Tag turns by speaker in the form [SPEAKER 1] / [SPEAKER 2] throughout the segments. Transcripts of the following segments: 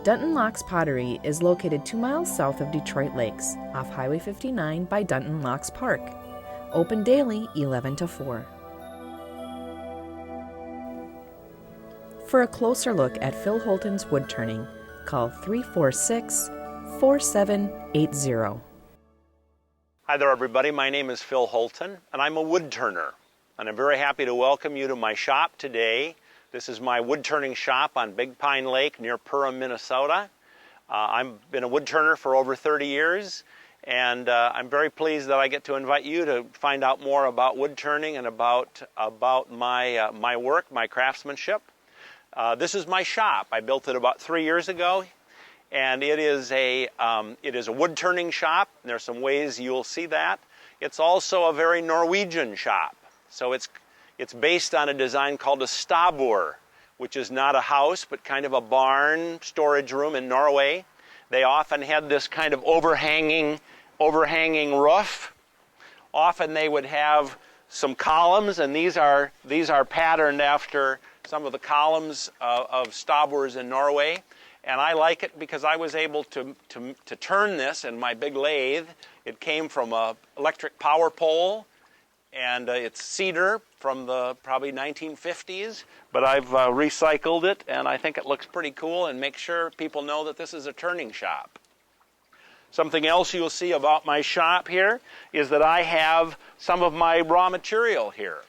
[SPEAKER 1] Dunton Locks Pottery is located 2 miles south of Detroit Lakes, off Highway 59 by Dunton Locks Park. Open daily 11 to 4. For a closer look at Phil Holtan's woodturning, call 346-4780.
[SPEAKER 2] Hi there, everybody. My name is Phil Holtan, and I'm a woodturner. And I'm very happy to welcome you to my shop today. This is my woodturning shop on Big Pine Lake near Perham, Minnesota. I've been a woodturner for over 30 years, and I'm very pleased that I get to invite you to find out more about woodturning and about my work, my craftsmanship. This is my shop. I built it about 3 years ago, and it is a woodturning shop. There's some ways you'll see that. It's also a very Norwegian shop. So it's based on a design called a stabur, which is not a house, but kind of a barn storage room in Norway. They often had this kind of overhanging roof. Often they would have some columns, and these are patterned after some of the columns of staburs in Norway. And I like it because I was able to turn this in my big lathe. It came from an electric power pole, and it's cedar from the probably 1950s, but I've recycled it, and I think it looks pretty cool and make sure people know that this is a turning shop. Something else you'll see about my shop here is that I have some of my raw material here.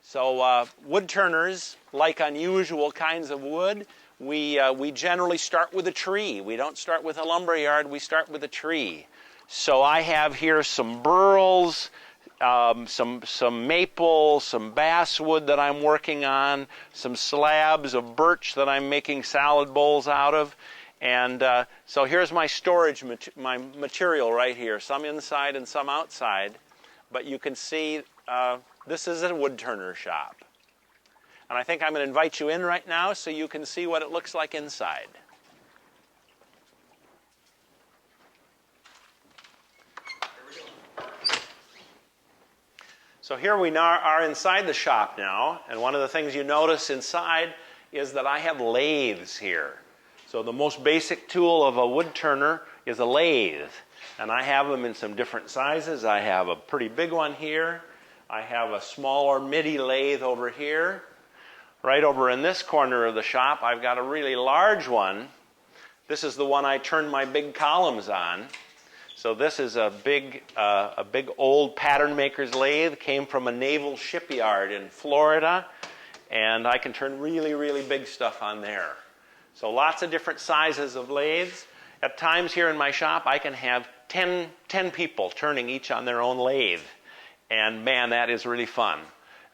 [SPEAKER 2] So wood turners like unusual kinds of wood. We generally start with a tree. We don't start with a lumber yard, we start with a tree. So I have here some burls, some maple, some basswood that I'm working on, some slabs of birch that I'm making salad bowls out of. And so here's my storage, my material right here, some inside and some outside. But you can see this is a woodturner shop. And I think I'm going to invite you in right now so you can see what it looks like inside. So here we are inside the shop now, and one of the things you notice inside is that I have lathes here. So the most basic tool of a woodturner is a lathe, and I have them in some different sizes. I have a pretty big one here. I have a smaller midi lathe over here. Right over in this corner of the shop, I've got a really large one. This is the one I turn my big columns on. So this is a big old pattern maker's lathe. Came from a naval shipyard in Florida, and I can turn really, really big stuff on there. So lots of different sizes of lathes. At times here in my shop, I can have 10 people turning each on their own lathe. And man, that is really fun.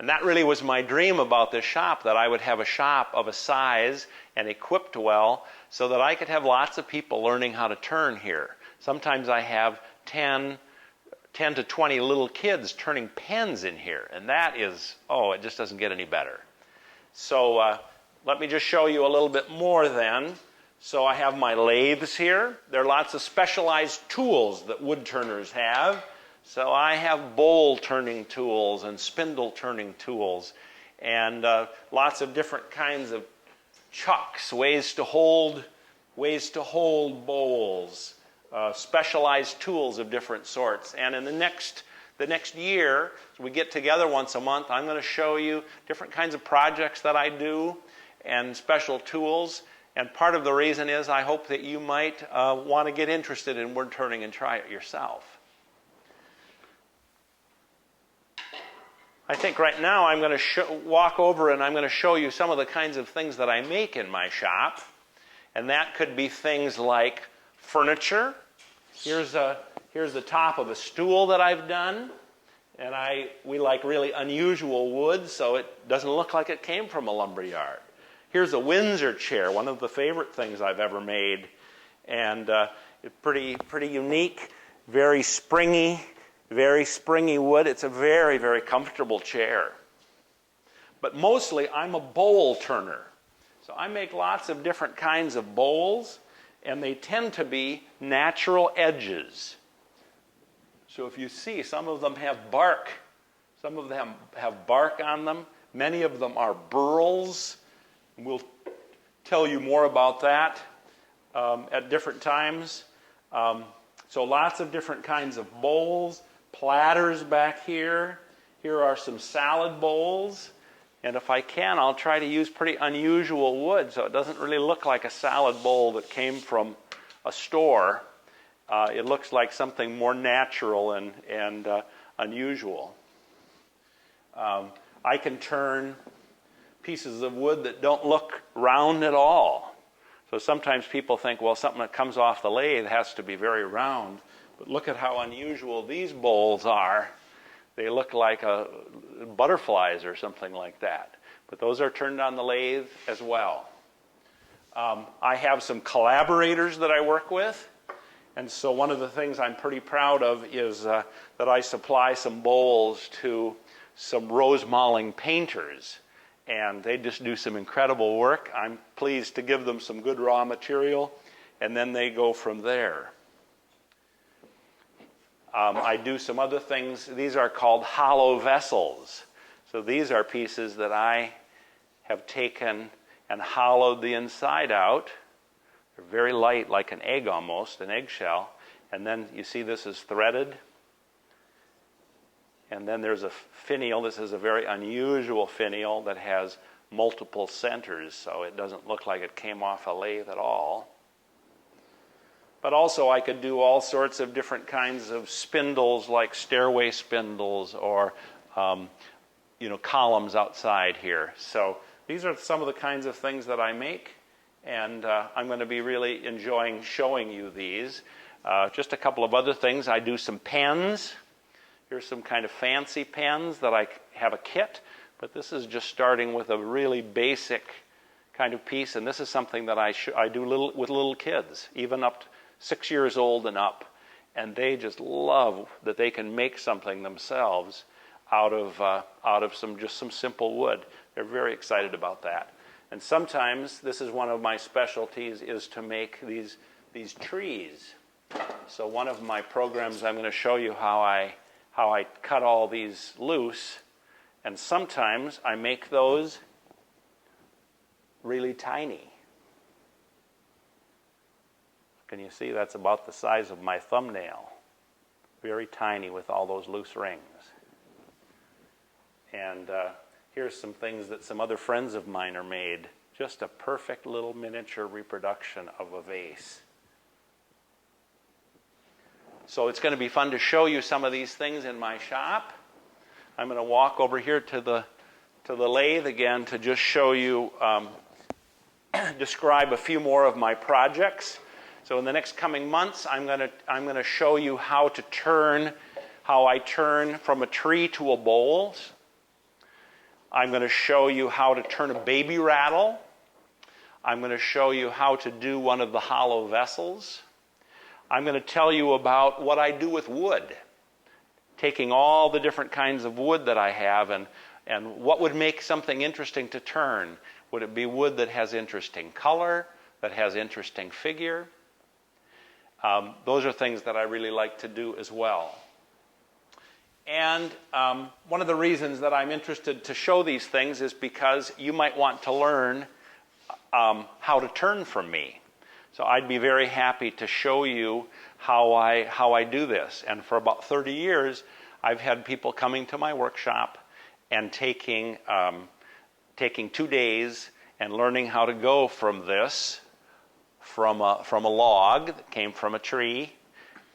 [SPEAKER 2] And that really was my dream about this shop, that I would have a shop of a size and equipped well so that I could have lots of people learning how to turn here. Sometimes I have 10 to 20 little kids turning pens in here, and that is, it just doesn't get any better. So let me just show you a little bit more then. So I have my lathes here. There are lots of specialized tools that wood turners have. So I have bowl turning tools and spindle turning tools, and lots of different kinds of chucks, ways to hold bowls. Specialized tools of different sorts. And in the next year, we get together once a month, I'm going to show you different kinds of projects that I do and special tools. And part of the reason is I hope that you might want to get interested in wood turning and try it yourself. I think right now I'm going to walk over and I'm going to show you some of the kinds of things that I make in my shop. And that could be things like furniture. Here's the top of a stool that I've done, and we like really unusual wood, so it doesn't look like it came from a lumber yard. Here's a Windsor chair, one of the favorite things I've ever made, and it's pretty unique, very springy wood. It's a very, very comfortable chair. But mostly I'm a bowl turner, so I make lots of different kinds of bowls. And they tend to be natural edges. So if you see, some of them have bark. Some of them have bark on them. Many of them are burls. We'll tell you more about that. at different times. So lots of different kinds of bowls, platters back here. Here are some salad bowls. And if I can, I'll try to use pretty unusual wood so it doesn't really look like a salad bowl that came from a store. It looks like something more natural and unusual. I can turn pieces of wood that don't look round at all. So sometimes people think, well, something that comes off the lathe has to be very round. But look at how unusual these bowls are. They look like butterflies or something like that. But those are turned on the lathe as well. I have some collaborators that I work with. And so one of the things I'm pretty proud of is that I supply some bowls to some rose-malling painters. And they just do some incredible work. I'm pleased to give them some good raw material, and then they go from there. I do some other things. These are called hollow vessels. So these are pieces that I have taken and hollowed the inside out. They're very light, like an egg almost, an eggshell. And then you see this is threaded. And then there's a finial. This is a very unusual finial that has multiple centers, so it doesn't look like it came off a lathe at all. But also I could do all sorts of different kinds of spindles, like stairway spindles or columns outside here. So these are some of the kinds of things that I make, and I'm going to be really enjoying showing you these. Just a couple of other things. I do some pens. Here's some kind of fancy pens that I have a kit, but this is just starting with a really basic kind of piece, and this is something that I do with little kids, even up to 6 years old and up, and they just love that they can make something themselves out of some simple wood. They're very excited about that. And sometimes this is one of my specialties, is to make these trees. So one of my programs, I'm going to show you how I cut all these loose, and sometimes I make those really tiny. Can you see? That's about the size of my thumbnail. Very tiny with all those loose rings. And here's some things that some other friends of mine are made. Just a perfect little miniature reproduction of a vase. So it's going to be fun to show you some of these things in my shop. I'm going to walk over here to the lathe again to just show you, describe a few more of my projects. So in the next coming months, I'm going to show you how I turn from a tree to a bowl. I'm going to show you how to turn a baby rattle. I'm going to show you how to do one of the hollow vessels. I'm going to tell you about what I do with wood, taking all the different kinds of wood that I have and what would make something interesting to turn. Would it be wood that has interesting color, that has interesting figure? Those are things that I really like to do as well. And one of the reasons that I'm interested to show these things is because you might want to learn how to turn from me. So I'd be very happy to show you how I do this. And for about 30 years, I've had people coming to my workshop and taking 2 days and learning how to go from this, from a log that came from a tree,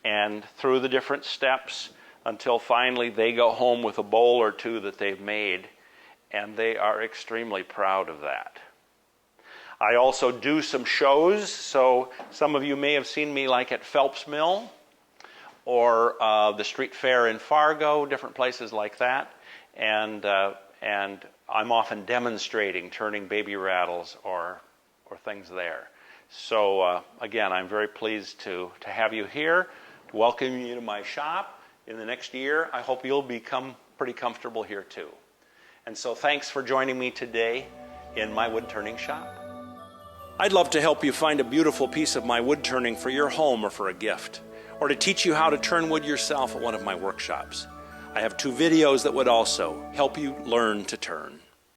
[SPEAKER 2] and through the different steps until finally they go home with a bowl or two that they've made, and they are extremely proud of that. I also do some shows, so some of you may have seen me like at Phelps Mill or the street fair in Fargo, different places like that, and I'm often demonstrating turning baby rattles or things there. So again, I'm very pleased to have you here, to welcome you to my shop. In the next year, I hope you'll become pretty comfortable here too. And so thanks for joining me today in my wood turning shop. I'd love to help you find a beautiful piece of my wood turning for your home or for a gift, or to teach you how to turn wood yourself at one of my workshops. I have 2 videos that would also help you learn to turn.